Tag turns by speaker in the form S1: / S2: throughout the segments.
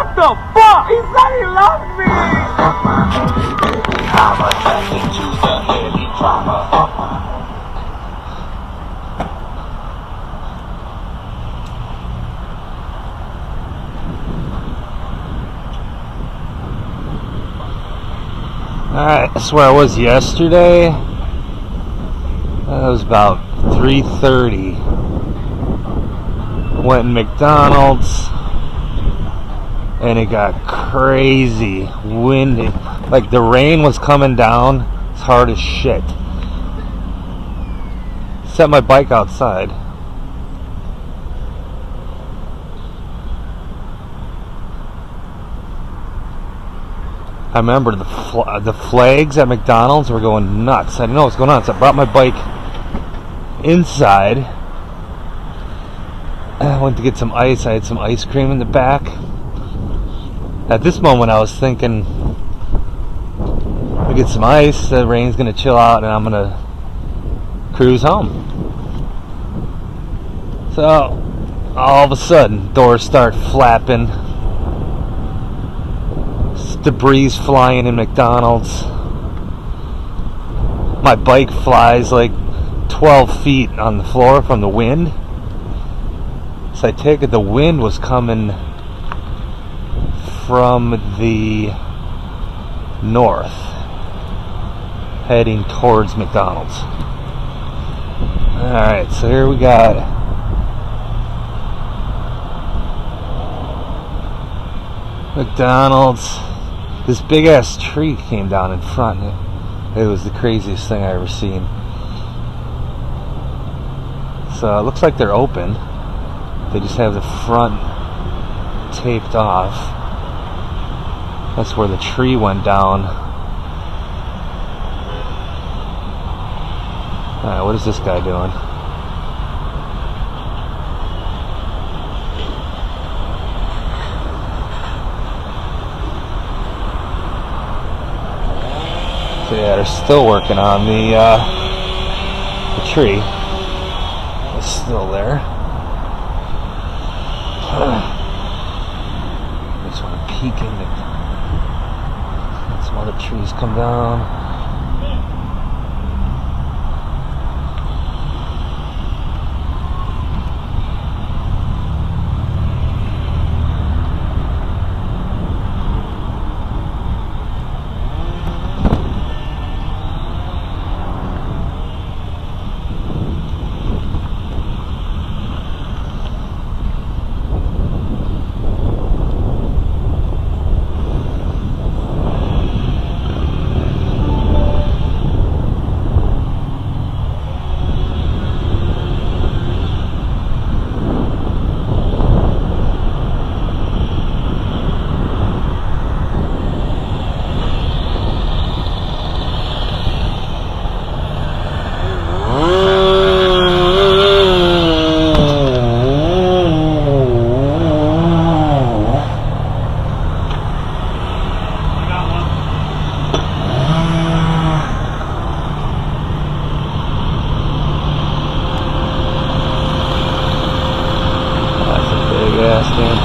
S1: What the fuck? He said he loves me! I'm attracted to the heavy drama.
S2: Alright, that's where I was yesterday. That was about 3:30. Went in McDonald's and it got crazy windy. Like the rain was coming down. It's hard as shit. Set my bike outside. I remember the flags at McDonald's were going nuts. I didn't know what was going on, so I brought my bike inside. I went to get some ice. I had some ice cream in the back. At this moment, I was thinking, I get some ice, the rain's gonna chill out, and I'm gonna cruise home. So, all of a sudden, doors start flapping. Debris flying in McDonald's. My bike flies like 12 feet on the floor from the wind. So I take it the wind was coming from the north, heading towards McDonald's. Alright, so here we got McDonald's. This big ass tree came down in front. It was the craziest thing I ever seen. So it looks like they're open. They just have the front taped off. That's where the tree went down. Alright, what is this guy doing? So yeah, they're still working on the tree. It's still there. I just want to peek in it. Let some other trees come down.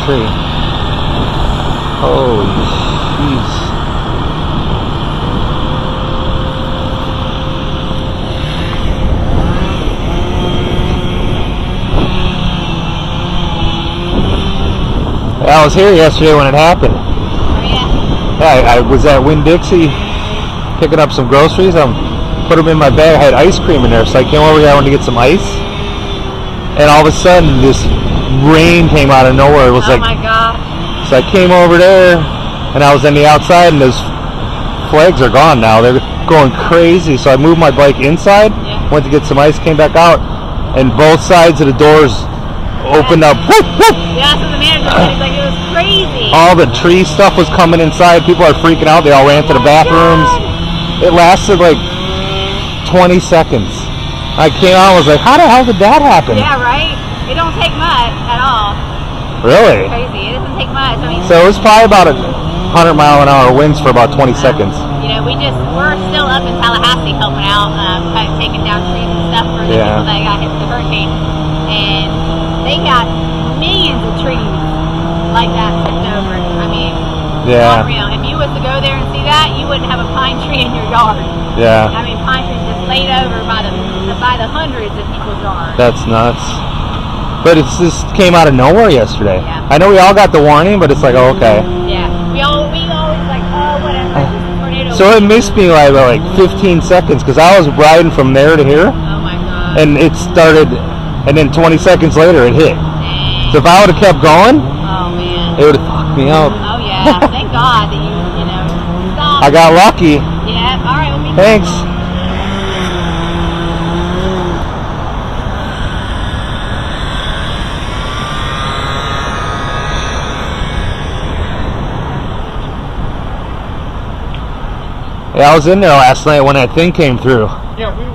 S2: Tree. Holy jeez. I was here yesterday when it happened.
S3: Oh yeah?
S2: Yeah, I was at Winn-Dixie picking up some groceries. I put them in my bag. I had ice cream in there, so I came over here. I wanted to get some ice. And all of a sudden, this rain came out of nowhere. It was
S3: oh my God.
S2: So I came over there, and I was on the outside, and those flags are gone now. They're going crazy. So I moved my bike inside, went to get some ice, came back out, and both sides of the doors opened up. Whoop, whoop.
S3: Yeah, so the manager said it was crazy.
S2: All the tree stuff was coming inside. People are freaking out. They all ran to the bathrooms.
S3: God.
S2: It lasted like 20 seconds. I came out and was like, how the hell did that happen?
S3: Yeah, right? It don't take much at all.
S2: Really?
S3: It's crazy. It doesn't take much. I mean,
S2: So it was probably about 100-mile-an-hour winds for about 20 seconds.
S3: You know, we're still up in Tallahassee helping out, kind of taking down trees and stuff for the people that got hit with the hurricane. And they got millions of trees like that tipped over. I
S2: Yeah.
S3: Unreal. If you was to go there and see that, you wouldn't have a pine tree in your yard.
S2: Yeah.
S3: I mean, pine trees just laid over by the hundreds of people's yards.
S2: That's nuts. But it just came out of nowhere yesterday.
S3: Yeah.
S2: I know we all got the warning, but it's like, oh, okay.
S3: Yeah. We always like, oh, whatever. It's just a tornado.
S2: So it missed me by like 15 seconds because I was riding from there to here,
S3: Oh my god.
S2: and it started, and then 20 seconds later it hit.
S3: Dang.
S2: So if I would have kept going,
S3: Oh man.
S2: it would have fucked me up.
S3: Oh yeah. Thank God that you know stopped.
S2: I got lucky.
S3: Yeah. All right. Well, me
S2: Thanks. Yeah, I was in there last night when that thing came through.
S4: Yeah, we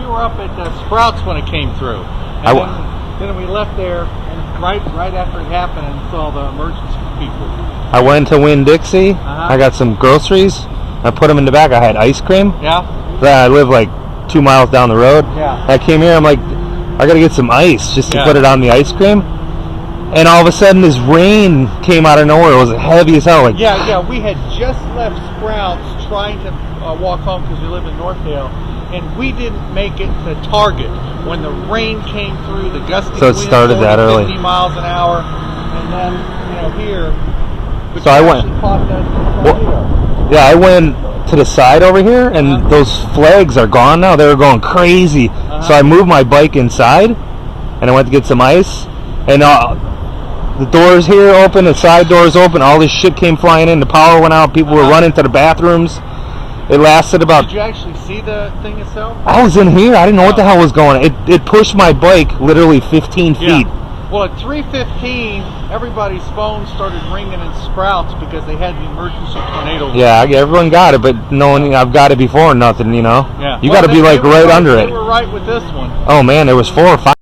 S4: were up at Sprouts when it came through, and then we left there and right after it happened and saw the emergency people.
S2: I went to Winn-Dixie. I got some groceries. I put them in the back. I had ice cream.
S4: Yeah.
S2: I live like 2 miles down the road.
S4: Yeah.
S2: I came here. I'm like, I gotta get some ice just to
S4: Yeah.
S2: put it on the ice cream. And all of a sudden, this rain came out of nowhere. It was heavy as hell. Like,
S4: Yeah. We had just left Sprouts trying to walk home because we live in Northdale, and we didn't make it to Target when the rain came through. The gusty
S2: So it
S4: wind
S2: started
S4: going
S2: that early.
S4: 50 miles an hour, and then here. But
S2: So I
S4: you
S2: went-
S4: actually caught that
S2: Well-
S4: tornado.
S2: yeah, I went to the side over here, and those flags are gone now. They were going crazy. So I moved my bike inside, and I went to get some ice, and the doors here open, the side doors open, all this shit came flying in, the power went out, people were running to the bathrooms. It lasted about...
S4: Did you actually see the thing itself?
S2: I was in here, I didn't know what the hell was going on. It pushed my bike literally 15 feet.
S4: Well, at 3:15, everybody's phones started ringing in Sprouts because they had the emergency tornado.
S2: Yeah, everyone got it, but no one, I've got it before, nothing, you know?
S4: Yeah.
S2: You
S4: Well,
S2: got to be
S4: they
S2: like
S4: were
S2: right under
S4: They
S2: it.
S4: were right with this one.
S2: Oh man, there was 4 or 5.